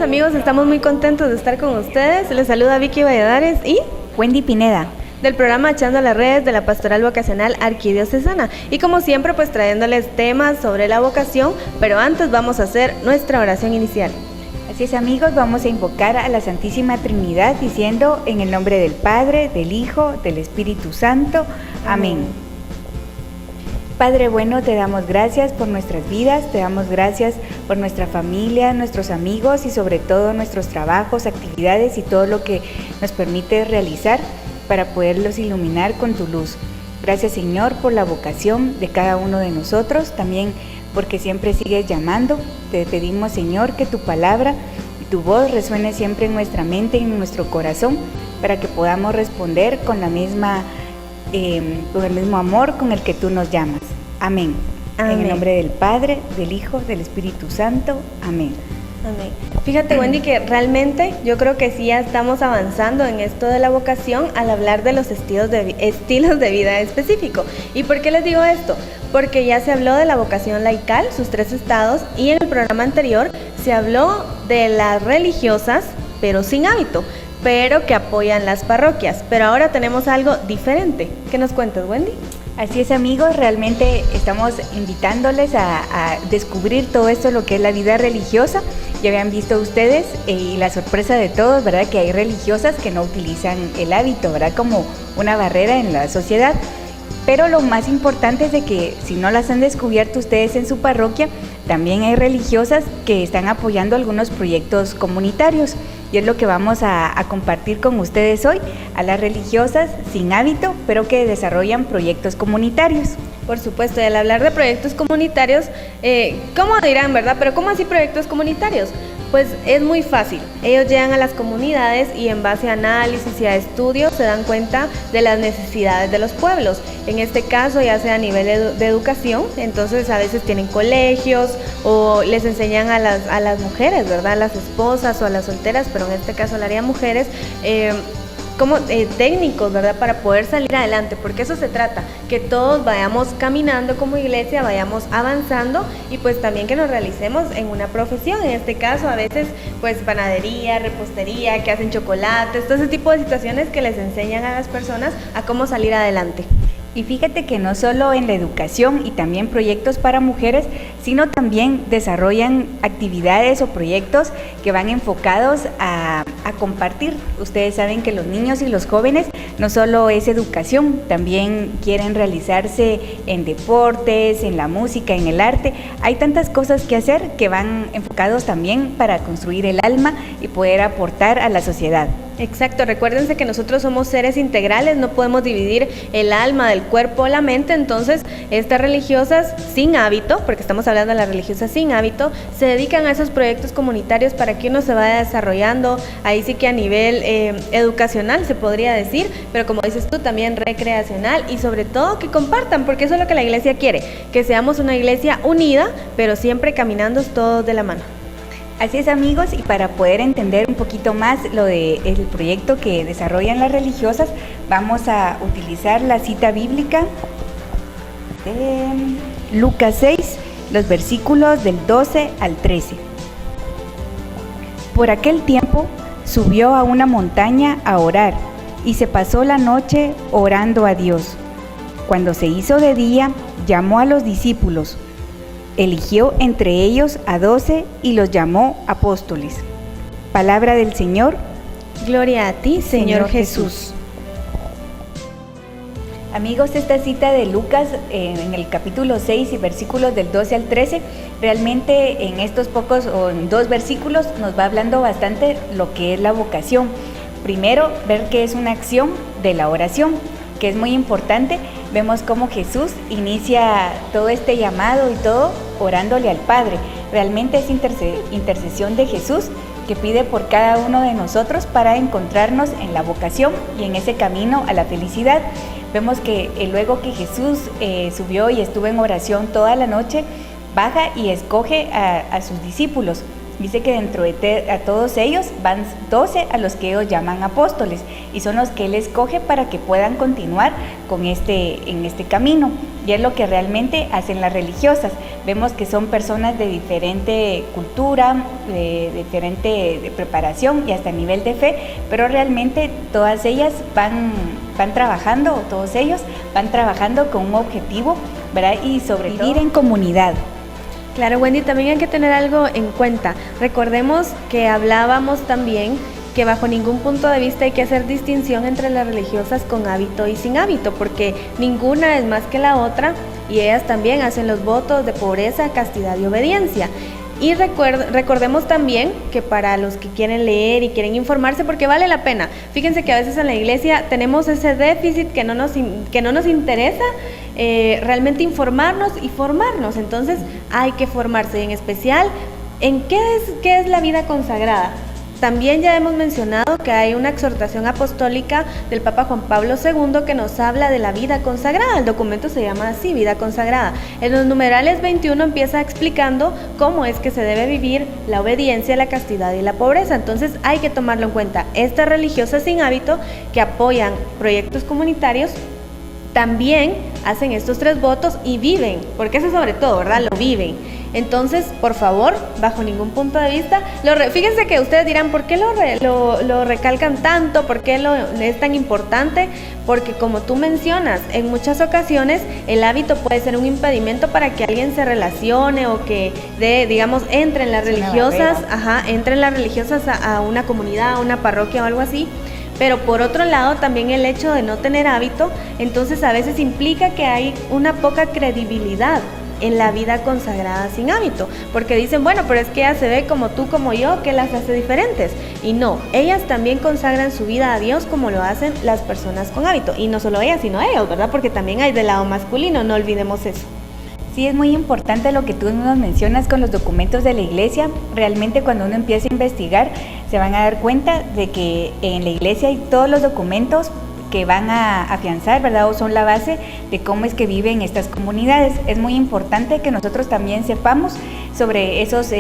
amigos, estamos muy contentos de estar con ustedes. Les saluda Vicky Valladares y Wendy Pineda, del programa Echando a las Redes de la Pastoral Vocacional Arquidiocesana. Y como siempre, pues trayéndoles temas sobre la vocación, pero antes vamos a hacer nuestra oración inicial. Así es, amigos, vamos a invocar a la Santísima Trinidad diciendo en el nombre del Padre, del Hijo, del Espíritu Santo. Amén. Padre bueno, te damos gracias por nuestras vidas, te damos gracias por nuestra familia, nuestros amigos y sobre todo nuestros trabajos, actividades y todo lo que nos permite realizar para poderlos iluminar con tu luz. Gracias, Señor, por la vocación de cada uno de nosotros, también porque siempre sigues llamando. Te pedimos, Señor, que tu palabra y tu voz resuene siempre en nuestra mente y en nuestro corazón para que podamos responder con el mismo amor con el que tú nos llamas. Amén. Amén. En el nombre del Padre, del Hijo, del Espíritu Santo. Amén. Amén. Fíjate, Wendy, que realmente yo creo que sí ya estamos avanzando en esto de la vocación al hablar de los estilos de vida específico. ¿Y por qué les digo esto? Porque ya se habló de la vocación laical, sus 3 estados, y en el programa anterior se habló de las religiosas, pero sin hábito, pero que apoyan las parroquias. Pero ahora tenemos algo diferente. ¿Qué nos cuentas, Wendy? Así es, amigos, realmente estamos invitándoles a descubrir todo esto, lo que es la vida religiosa. Ya habían visto ustedes y la sorpresa de todos, ¿verdad? Que hay religiosas que no utilizan el hábito, ¿verdad? Como una barrera en la sociedad. Pero lo más importante es de que si no las han descubierto ustedes en su parroquia, también hay religiosas que están apoyando algunos proyectos comunitarios. Y es lo que vamos a compartir con ustedes hoy, a las religiosas sin hábito, pero que desarrollan proyectos comunitarios. Por supuesto, y al hablar de proyectos comunitarios, ¿cómo dirán, verdad? Pero ¿cómo así proyectos comunitarios? Pues es muy fácil. Ellos llegan a las comunidades y en base a análisis y a estudios se dan cuenta de las necesidades de los pueblos. En este caso, ya sea a nivel de educación, entonces a veces tienen colegios o les enseñan a las mujeres, ¿verdad? A las esposas o a las solteras, pero en este caso lo harían mujeres, como técnicos, ¿verdad? Para poder salir adelante, porque eso se trata, que todos vayamos caminando como iglesia, vayamos avanzando y pues también que nos realicemos en una profesión, en este caso a veces pues panadería, repostería, que hacen chocolates, todo ese tipo de situaciones que les enseñan a las personas a cómo salir adelante. Y fíjate que no solo en la educación y también proyectos para mujeres, sino también desarrollan actividades o proyectos que van enfocados a compartir. Ustedes saben que los niños y los jóvenes no solo es educación, también quieren realizarse en deportes, en la música, en el arte. Hay tantas cosas que hacer que van enfocados también para construir el alma y poder aportar a la sociedad. Exacto, recuérdense que nosotros somos seres integrales, no podemos dividir el alma del cuerpo o la mente, entonces estas religiosas sin hábito, porque estamos hablando de las religiosas sin hábito, se dedican a esos proyectos comunitarios para que uno se vaya desarrollando, ahí sí que a nivel educacional se podría decir, pero como dices tú, también recreacional y sobre todo que compartan, porque eso es lo que la iglesia quiere, que seamos una iglesia unida, pero siempre caminando todos de la mano. Así es, amigos, y para poder entender un poquito más lo del proyecto que desarrollan las religiosas, vamos a utilizar la cita bíblica de Lucas 6, los versículos del 12 al 13. Por aquel tiempo subió a una montaña a orar y se pasó la noche orando a Dios. Cuando se hizo de día, llamó a los discípulos. Eligió entre ellos a 12 y los llamó apóstoles. Palabra del Señor. Gloria a ti, Señor Jesús. Amigos, esta cita de Lucas en el capítulo 6 y versículos del 12 al 13, realmente en estos pocos o en 2 versículos nos va hablando bastante lo que es la vocación. Primero, ver que es una acción de la oración, que es muy importante. Vemos cómo Jesús inicia todo este llamado y todo orándole al Padre. Realmente es intercesión de Jesús que pide por cada uno de nosotros para encontrarnos en la vocación y en ese camino a la felicidad. Vemos que luego que Jesús subió y estuvo en oración toda la noche, baja y escoge a sus discípulos. Dice que dentro de a todos ellos van 12 a los que ellos llaman apóstoles y son los que él escoge para que puedan continuar en este camino. Y es lo que realmente hacen las religiosas. Vemos que son personas de diferente cultura, de diferente preparación y hasta nivel de fe, pero realmente todas ellas van trabajando, todos ellos van trabajando con un objetivo, ¿verdad? Y sobre vivir en comunidad. Claro, Wendy, también hay que tener algo en cuenta. Recordemos que hablábamos también que bajo ningún punto de vista hay que hacer distinción entre las religiosas con hábito y sin hábito, porque ninguna es más que la otra y ellas también hacen los votos de pobreza, castidad y obediencia. Y recordemos también que para los que quieren leer y quieren informarse, porque vale la pena, fíjense que a veces en la iglesia tenemos ese déficit que no nos interesa realmente informarnos y formarnos, entonces hay que formarse, en especial en qué es la vida consagrada. También ya hemos mencionado que hay una exhortación apostólica del Papa Juan Pablo II que nos habla de la vida consagrada. El documento se llama así, Vida Consagrada. En los numerales 21 empieza explicando cómo es que se debe vivir la obediencia, la castidad y la pobreza. Entonces hay que tomarlo en cuenta. Estas religiosas sin hábito que apoyan proyectos comunitarios también hacen estos 3 votos y viven, porque eso sobre todo, ¿verdad? Lo viven. Entonces, por favor, bajo ningún punto de vista, fíjense que ustedes dirán, ¿por qué lo recalcan tanto? ¿Por qué es tan importante? Porque como tú mencionas, en muchas ocasiones el hábito puede ser un impedimento para que alguien se relacione o que entren las religiosas, entren las religiosas a una comunidad, a una parroquia o algo así. Pero por otro lado, también el hecho de no tener hábito, entonces a veces implica que hay una poca credibilidad en la vida consagrada sin hábito, porque dicen, bueno, pero es que ella se ve como tú, como yo, ¿qué las hace diferentes? Y no, ellas también consagran su vida a Dios como lo hacen las personas con hábito, y no solo ellas, sino ellos, ¿verdad? Porque también hay del lado masculino, no olvidemos eso. Sí, es muy importante lo que tú nos mencionas con los documentos de la iglesia. Realmente cuando uno empieza a investigar, se van a dar cuenta de que en la iglesia hay todos los documentos que van a afianzar, ¿verdad? O son la base de cómo es que viven estas comunidades. Es muy importante que nosotros también sepamos sobre esos,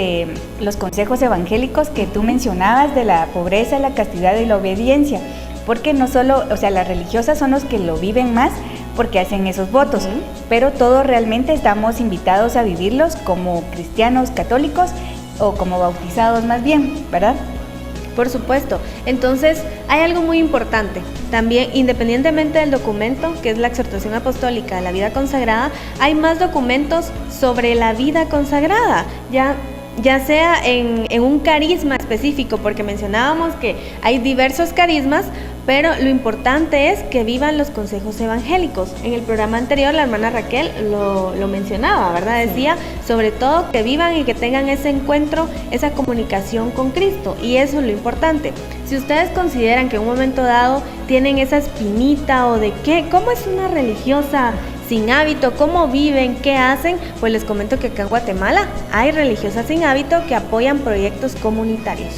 los consejos evangélicos que tú mencionabas de la pobreza, la castidad y la obediencia, porque no solo, las religiosas son los que lo viven más porque hacen esos votos, pero todos realmente estamos invitados a vivirlos como cristianos católicos o como bautizados más bien, ¿verdad? Por supuesto. Entonces, hay algo muy importante. También, independientemente del documento, que es la exhortación apostólica de la vida consagrada, hay más documentos sobre la vida consagrada, ya sea en un carisma específico, porque mencionábamos que hay diversos carismas, pero lo importante es que vivan los consejos evangélicos. En el programa anterior la hermana Raquel lo mencionaba, ¿verdad? Decía, sobre todo, que vivan y que tengan ese encuentro, esa comunicación con Cristo, y eso es lo importante. Si ustedes consideran que en un momento dado tienen esa espinita o de cómo es una religiosa sin hábito, cómo viven, qué hacen, pues les comento que acá en Guatemala hay religiosas sin hábito que apoyan proyectos comunitarios.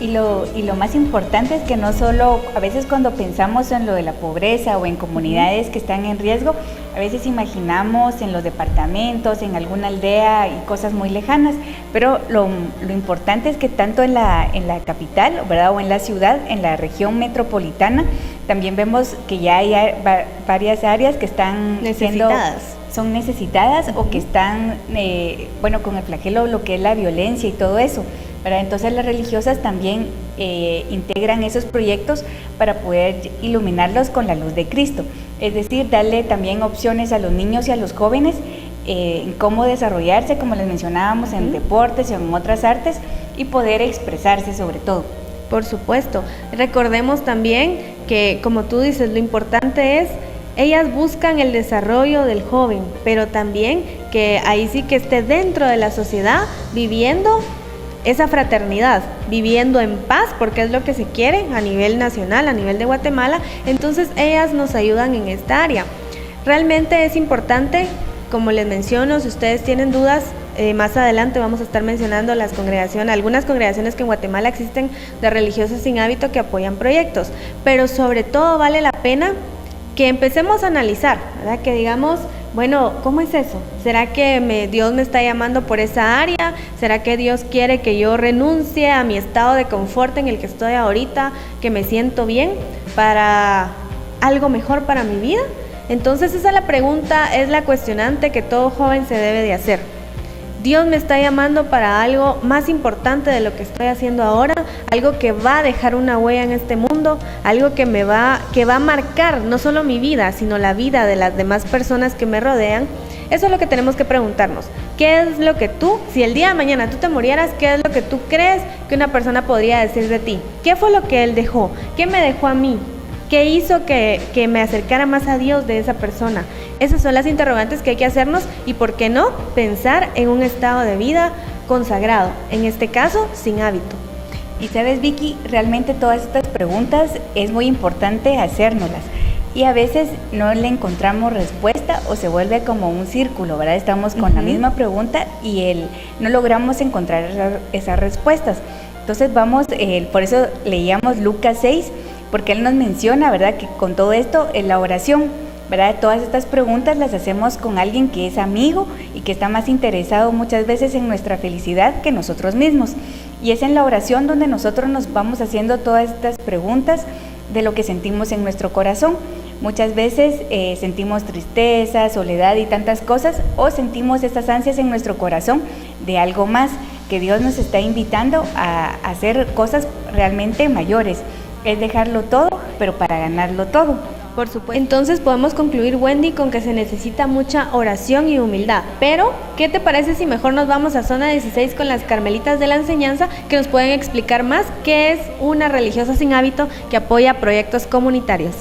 Y lo más importante es que no solo, a veces cuando pensamos en lo de la pobreza o en comunidades que están en riesgo, a veces imaginamos en los departamentos, en alguna aldea y cosas muy lejanas, pero lo importante es que tanto en la capital, ¿verdad? O en la ciudad, en la región metropolitana, también vemos que ya hay varias áreas que están son necesitadas o que están, con el flagelo, lo que es la violencia y todo eso, ¿verdad? Entonces las religiosas también integran esos proyectos para poder iluminarlos con la luz de Cristo, es decir, darle también opciones a los niños y a los jóvenes en cómo desarrollarse, como les mencionábamos, en deportes y en otras artes, y poder expresarse sobre todo. Por supuesto. Recordemos también que, como tú dices, lo importante es, ellas buscan el desarrollo del joven, pero también que ahí sí que esté dentro de la sociedad viviendo esa fraternidad, viviendo en paz, porque es lo que se quiere a nivel nacional, a nivel de Guatemala. Entonces ellas nos ayudan en esta área. Realmente es importante, como les menciono, si ustedes tienen dudas, más adelante vamos a estar mencionando algunas congregaciones que en Guatemala existen de religiosas sin hábito que apoyan proyectos, pero sobre todo vale la pena que empecemos a analizar, ¿verdad? Que digamos, bueno, ¿cómo es eso? ¿Será que Dios me está llamando por esa área? ¿Será que Dios quiere que yo renuncie a mi estado de confort en el que estoy ahorita, que me siento bien, para algo mejor para mi vida? Entonces esa es la pregunta, es la cuestionante que todo joven se debe de hacer. Dios me está llamando para algo más importante de lo que estoy haciendo ahora, algo que va a dejar una huella en este mundo, algo que va a marcar no solo mi vida, sino la vida de las demás personas que me rodean. Eso es lo que tenemos que preguntarnos. ¿Qué es lo que si el día de mañana tú te murieras, qué es lo que tú crees que una persona podría decir de ti? ¿Qué fue lo que él dejó? ¿Qué me dejó a mí? ¿Qué hizo que me acercara más a Dios de esa persona? Esas son las interrogantes que hay que hacernos y, ¿por qué no?, pensar en un estado de vida consagrado, en este caso, sin hábito. Y sabes, Vicky, realmente todas estas preguntas es muy importante hacérnoslas. Y a veces no le encontramos respuesta o se vuelve como un círculo, ¿verdad? Estamos con la misma pregunta y no logramos encontrar esas respuestas. Entonces por eso leíamos Lucas 6, porque él nos menciona, ¿verdad?, que con todo esto es la oración, ¿verdad? Todas estas preguntas las hacemos con alguien que es amigo y que está más interesado muchas veces en nuestra felicidad que nosotros mismos. Y es en la oración donde nosotros nos vamos haciendo todas estas preguntas de lo que sentimos en nuestro corazón. Muchas veces sentimos tristeza, soledad y tantas cosas, o sentimos estas ansias en nuestro corazón de algo más, que Dios nos está invitando a hacer cosas realmente mayores. Es dejarlo todo, pero para ganarlo todo. Por supuesto. Entonces podemos concluir, Wendy, con que se necesita mucha oración y humildad. Pero, ¿qué te parece si mejor nos vamos a zona 16 con las Carmelitas de la Enseñanza, que nos pueden explicar más qué es una religiosa sin hábito que apoya proyectos comunitarios?